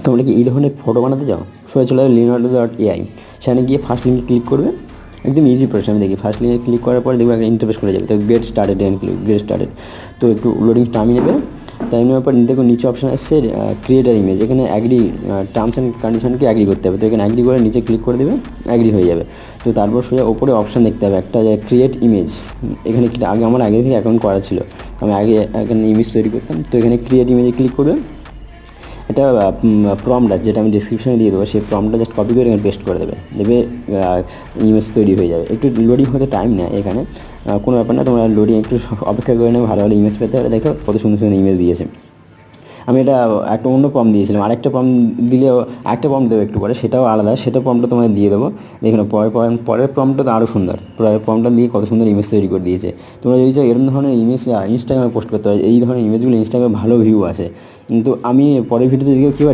তোমরা কি এই ধরনের ফটো বানাতে চাও? সোজা চলে যাবে leonardo.ai, সেখানে গিয়ে ফার্স্ট লিঙ্কে ক্লিক করবে। একদম ইজি প্রসেস, আমি দেখি। ফার্স্ট লিঙ্কে ক্লিক করার পরে দেখবে একটা ইন্টারফেস খুলে যাবে, তো গেট স্টার্টেড গেট স্টার্টেড, তো একটু লোডিং টাইম নেবে। টাইম নেওয়ার পর দেখো নিচে অপশান আসছে ক্রিয়েটার ইমেজ, এখানে অ্যাগ্রি টার্মস অ্যান্ড কন্ডিশনকে অ্যাগ্রি করতে হবে, তো এখানে অ্যাগ্রি করে নিচে ক্লিক করে দেবে, অ্যাগ্রি হয়ে যাবে। তো তারপর সোজা ওপরে অপশান দেখতে হবে একটা ক্রিয়েট ইমেজ, এখানে আমার আগে থেকে অ্যাকাউন্ট করা ছিল, আমি আগে এখানে ইমেজ তৈরি করতাম, তো এখানে ক্রিয়েট ইমেজে ক্লিক করবে। এটা প্রম্পট আছে, যেটা আমি ডিসক্রিপশনে দিয়ে দেবো, সেই প্রম্পটটা জাস্ট কপি করে এখানে পেস্ট করে দেবে, ইমেজ তৈরি হয়ে যাবে। একটু লোডিং হতে টাইম নেয় এখানে, কোনো ব্যাপার না, তোমরা লোডিং একটু অপেক্ষা করে নেবে, ভালো ভালো ইমেজ পেতে হবে। দেখো কত সুন্দর সুন্দর ইমেজ দিয়েছে। আমি এটা একটা অন্য প্রম্পট দিয়েছিলাম, আরেকটা প্রম্পট দিলেও আরেকটা প্রম্পট দেবো একটু পরে, সেটাও আলাদা, সেটা প্রম্পটটা তোমাদের দিয়ে দেবো। দেখুন পরের প্রম্পটটা তো আরও সুন্দর, পরের প্রম্পটটা দিয়ে কত সুন্দর ইমেজ তৈরি করে দিয়েছে। তোমরা যদি চাও এরকম ধরনের ইমেজ ইনস্টাগ্রামে পোস্ট করতে হয়, এই ধরনের ইমেজগুলো ইনস্টাগ্রামে ভালো ভিউ আসে। কিন্তু আমি পরের ভিডিওতে দেখেও কী